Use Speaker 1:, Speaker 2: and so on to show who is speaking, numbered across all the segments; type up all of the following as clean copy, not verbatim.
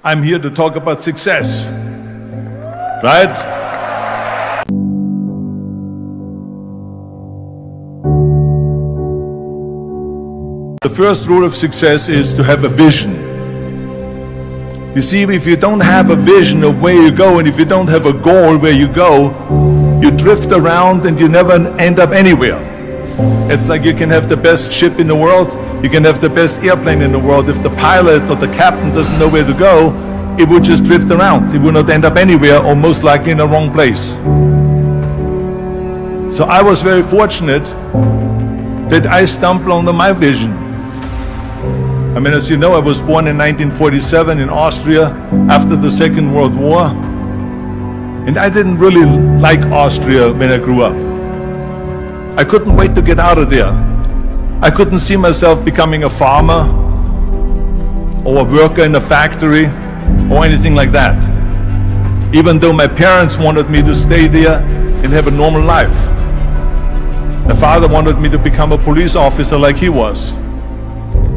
Speaker 1: I'm here to talk about success, right? The first rule of success is to have a vision. You see, if you don't have a vision of where you go, and if you don't have a goal where you go, you drift around and you never end up anywhere. It's like you can have the best ship in the world, you can have the best airplane in the world. If the pilot or the captain doesn't know where to go, it would just drift around. It would not end up anywhere, or most likely in the wrong place. So I was very fortunate that I stumbled onto my vision. I mean, as you know, I was born in 1947 in Austria after the Second World War. And I didn't really like Austria when I grew up. I couldn't wait to get out of there. I couldn't see myself becoming a farmer or a worker in a factory or anything like that. Even though my parents wanted me to stay there and have a normal life. My father wanted me to become a police officer like he was.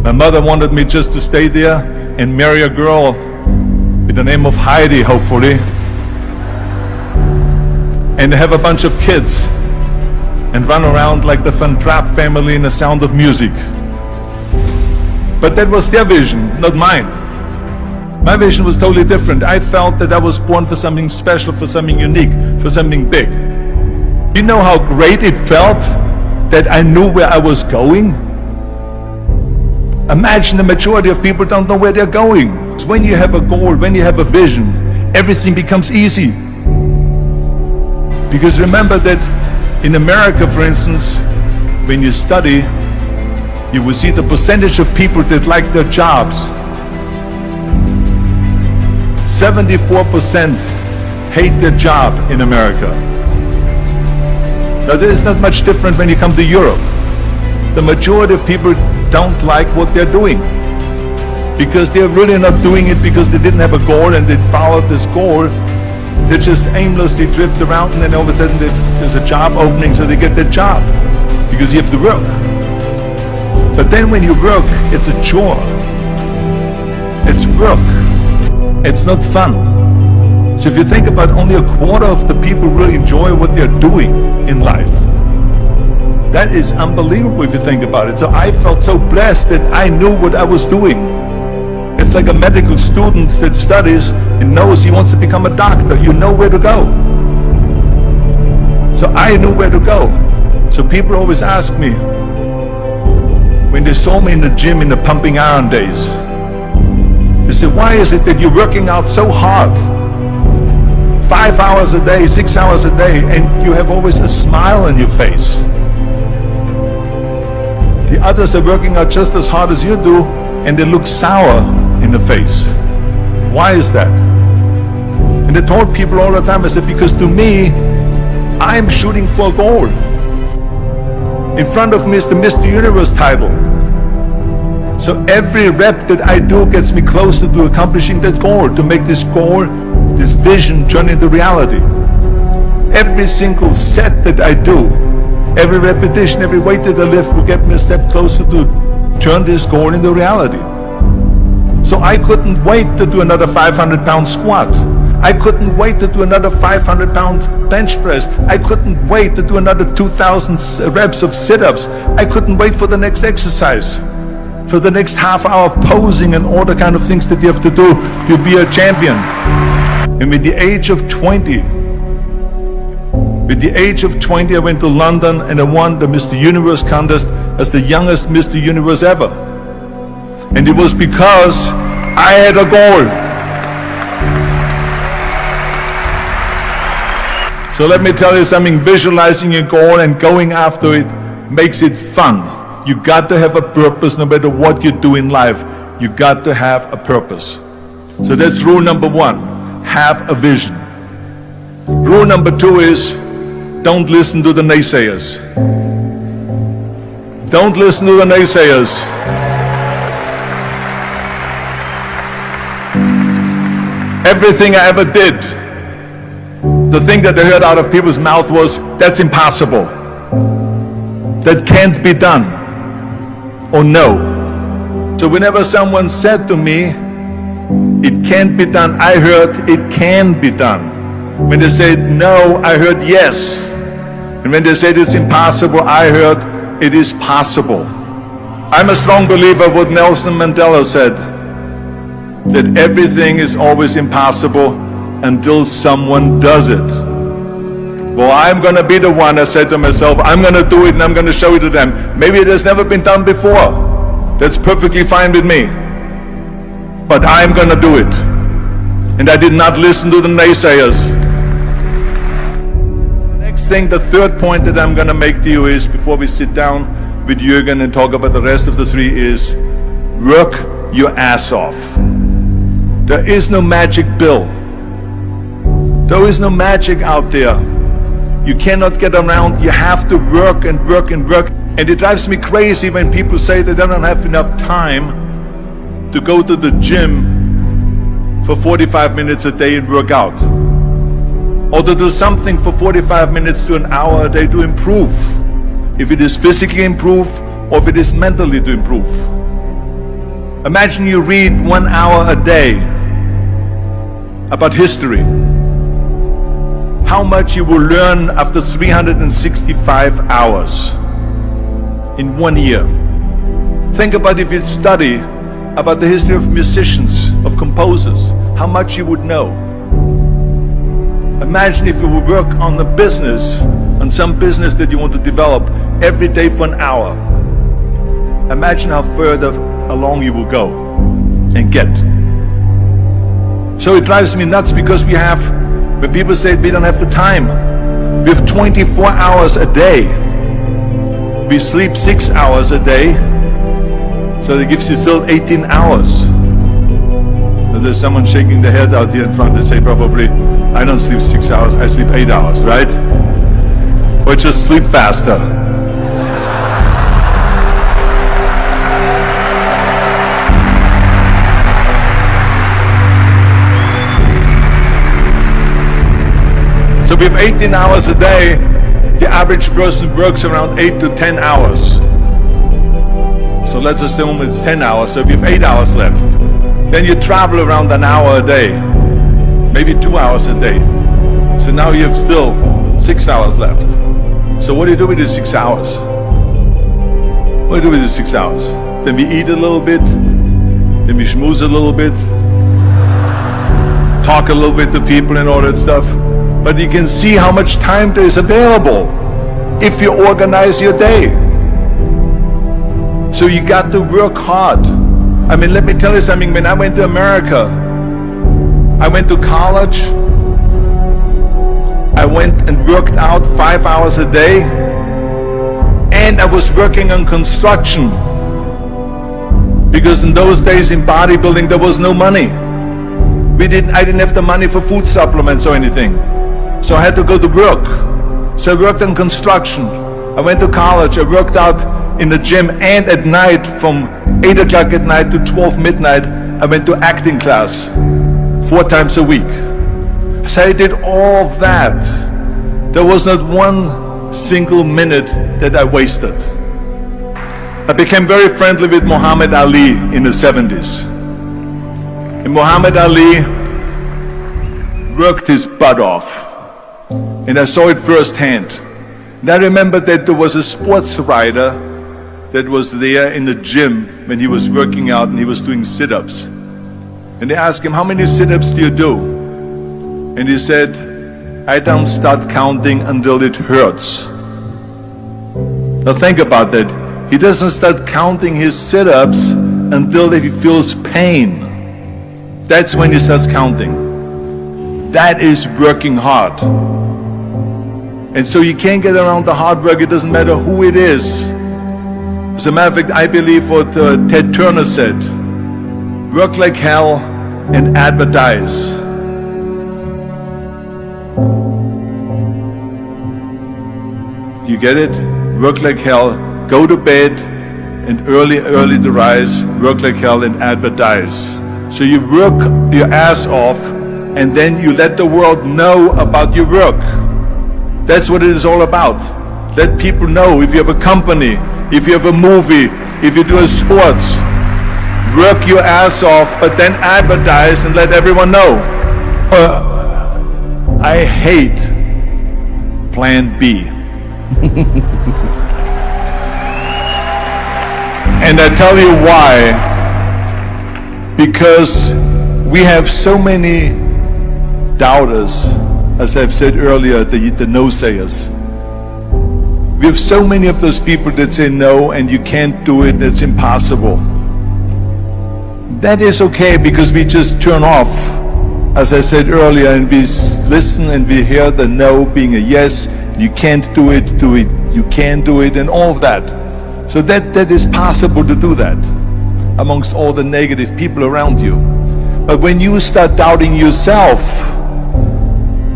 Speaker 1: My mother wanted me just to stay there and marry a girl with the name of Heidi, hopefully, and have a bunch of kids and run around like the Van Trapp family in The Sound of Music. But that was their vision, not mine. My vision was totally different. I felt that I was born for something special, for something unique, for something big. You know how great it felt that I knew where I was going? Imagine the majority of people don't know where they're going. When you have a goal, when you have a vision, everything becomes easy. Because remember that in America, for instance, when you study, you will see the percentage of people that like their jobs. 74% hate their job in America. Now, there is not much different when you come to Europe. The majority of people don't like what they're doing because they're really not doing it because they didn't have a goal and they followed this goal. They just aimlessly drift around, and then all of a sudden there's a job opening, so they get that job because you have to work. But then when you work, it's a chore. It's work. It's not fun. So if you think about, only a quarter of the people really enjoy what they're doing in life. That is unbelievable if you think about it. So I felt so blessed that I knew what I was doing. It's like a medical student that studies and knows he wants to become a doctor. You know where to go. So I knew where to go. So people always ask me, when they saw me in the gym in the pumping iron days, they said, why is it that you're working out so hard? 5 hours a day, 6 hours a day, and you have always a smile on your face. The others are working out just as hard as you do, and they look sour in the face. Why is that? And I told people all the time, I said, because to me, I'm shooting for a goal. In front of me is the Mr. Universe title. So every rep that I do gets me closer to accomplishing that goal, to make this goal, this vision turn into reality. Every single set that I do, every repetition, every weight that I lift will get me a step closer to turn this goal into reality. So I couldn't wait to do another 500-pound squat. I couldn't wait to do another 500-pound bench press. I couldn't wait to do another 2,000 reps of sit-ups. I couldn't wait for the next exercise, for the next half hour of posing and all the kind of things that you have to do to be a champion. And with the age of 20, I went to London and I won the Mr. Universe contest as the youngest Mr. Universe ever. And it was because I had a goal. So let me tell you something, visualizing a goal and going after it makes it fun. You got to have a purpose no matter what you do in life. You got to have a purpose. So that's rule number one, have a vision. Rule number two is, don't listen to the naysayers. Don't listen to the naysayers. Everything I ever did, the thing that I heard out of people's mouth was, that's impossible. That can't be done. Or no. So whenever someone said to me, It can't be done. I heard it can be done. When they said no, I heard yes. And when they said it's impossible, I heard it is possible. I'm a strong believer of what Nelson Mandela said, that everything is always impossible until someone does it. Well, I'm going to be the one, I said to myself, I'm going to do it and I'm going to show it to them. Maybe it has never been done before. That's perfectly fine with me. But I'm going to do it. And I did not listen to the naysayers. The next thing, the third point that I'm going to make to you is, before we sit down with Jürgen and talk about the rest of the three, is work your ass off. There is no magic pill. There is no magic out there. You cannot get around. You have to work and work and work. And it drives me crazy when people say they don't have enough time to go to the gym for 45 minutes a day and work out, or to do something for 45 minutes to an hour a day to improve, if it is physically improve or if it is mentally to improve. Imagine you read 1 hour a day about history. How much you will learn after 365 hours in 1 year. Think about if you study about the history of musicians, of composers, how much you would know. Imagine if you would work on a business, on some business that you want to develop every day for an hour. Imagine how further along you will go and get. So it drives me nuts, because we have, when people say we don't have the time, we have 24 hours a day. We sleep 6 hours a day, so that gives you still 18 hours. And there's someone shaking their head out here in front. They say probably, I don't sleep 6 hours, I sleep 8 hours, right? Or just sleep faster. So we have 18 hours a day. The average person works around 8 to 10 hours. So let's assume it's 10 hours, so we have 8 hours left. Then you travel around an hour a day, maybe 2 hours a day. So now you have still 6 hours left. So what do you do with these 6 hours? What do you do with these 6 hours? Then we eat a little bit, then we schmooze a little bit, talk a little bit to people and all that stuff. But you can see how much time there is available if you organize your day. So you got to work hard. I mean, let me tell you something. When I went to America, I went to college, I went and worked out 5 hours a day, and I was working on construction. Because in those days in bodybuilding there was no money. I didn't have the money for food supplements or anything. So I had to go to work. So I worked on construction. I went to college, I worked out in the gym, and at night from 8 o'clock at night to 12 midnight, I went to acting class 4 times a week. So I did all of that. There was not one single minute that I wasted. I became very friendly with Muhammad Ali in the 70s. And Muhammad Ali worked his butt off. And I saw it firsthand. And I remember that there was a sports writer that was there in the gym when he was working out and he was doing sit-ups. And they asked him, how many sit-ups do you do? And he said, I don't start counting until it hurts. Now think about that. He doesn't start counting his sit-ups until he feels pain. That's when he starts counting. That is working hard. And so you can't get around the hard work. It doesn't matter who it is. As a matter of fact, I believe what Ted Turner said, work like hell and advertise. You get it? Work like hell, go to bed, and early to rise, work like hell and advertise. So you work your ass off, and then you let the world know about your work. That's what it is all about. Let people know. If you have a company, if you have a movie, if you do a sports, work your ass off, but then advertise and let everyone know. I hate Plan B. And I tell you why. Because we have so many doubters, as I've said earlier, the no-sayers. We have so many of those people that say no and you can't do it, it's impossible. That is okay, because we just turn off, as I said earlier, and we listen and we hear the no being a yes. You can't do it, you can do it, and all of that. So that is possible to do that amongst all the negative people around you. But when you start doubting yourself,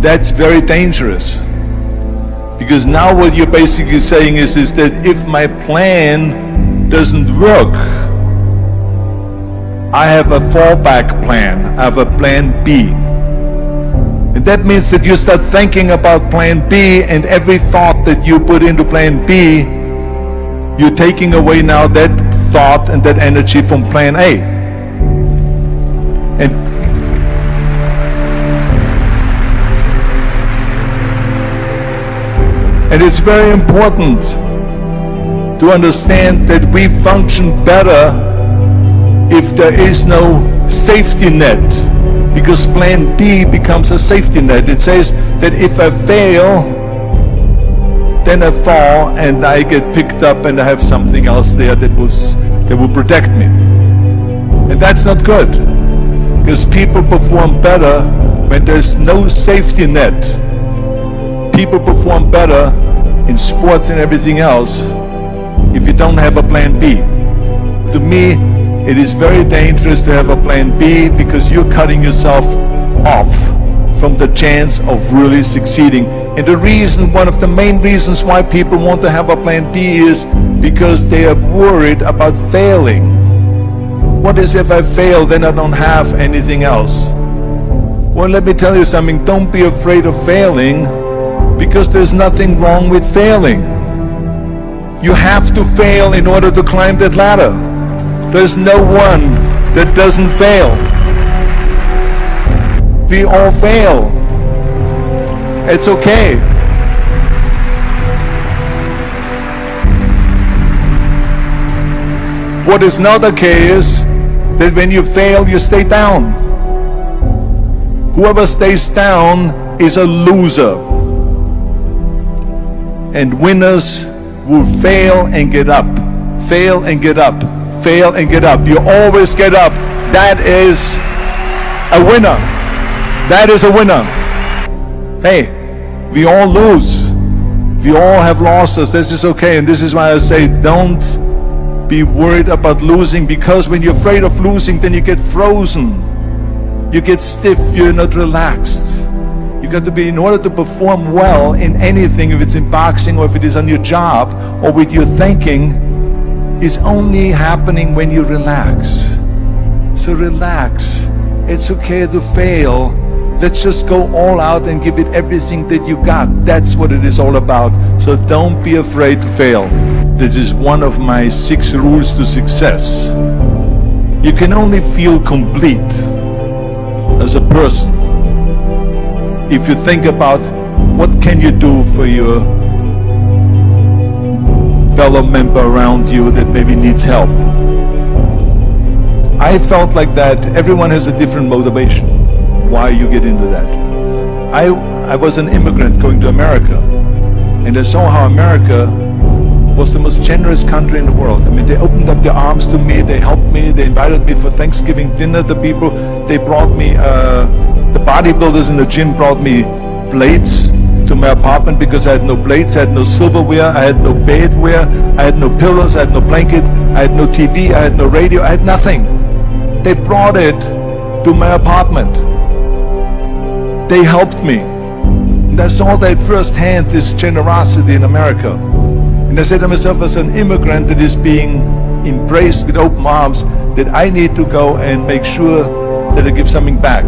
Speaker 1: that's very dangerous. Because now what you're basically saying is that if my plan doesn't work, I have a fallback plan, I have a plan B. And that means that you start thinking about plan B, and every thought that you put into plan B, you're taking away now that thought and that energy from plan A. And it's very important to understand that we function better if there is no safety net, because plan B becomes a safety net. It says that if I fail, then I fall and I get picked up and I have something else there that will protect me. And that's not good, because people perform better when there's no safety net. People perform better in sports and everything else if you don't have a plan B. To me, it is very dangerous to have a plan B, because you're cutting yourself off from the chance of really succeeding. And the reason, one of the main reasons why people want to have a plan B is because they are worried about failing. What is if I fail, then I don't have anything else? Well, let me tell you something, don't be afraid of failing, because there's nothing wrong with failing. You have to fail in order to climb that ladder. There's no one that doesn't fail. We all fail. It's okay. What is not okay is that when you fail, you stay down. Whoever stays down is a loser. And winners will fail and get up, fail and get up, fail and get up. You always get up. That is a winner. That is a winner. Hey, we all lose. We all have losses. This is okay. And this is why I say don't be worried about losing, because when you're afraid of losing, then you get frozen. You get stiff. You're not relaxed. You got to be, in order to perform well in anything, if it's in boxing or if it is on your job or with your thinking, is only happening when you relax. So relax. It's okay to fail. Let's just go all out and give it everything that you got. That's what it is all about. So don't be afraid to fail. This is one of my 6 rules to success. You can only feel complete as a person if you think about what can you do for your fellow member around you that maybe needs help. I felt like that. Everyone has a different motivation why you get into that. I was an immigrant going to America, and I saw how America was the most generous country in the world. I mean, they opened up their arms to me, they helped me, they invited me for Thanksgiving dinner. The people, they brought me, the bodybuilders in the gym brought me plates to my apartment because I had no plates, I had no silverware, I had no bedware, I had no pillows, I had no blanket, I had no TV, I had no radio, I had nothing. They brought it to my apartment. They helped me. And I saw that firsthand, this generosity in America. And I said to myself, as an immigrant that is being embraced with open arms, that I need to go and make sure that I give something back.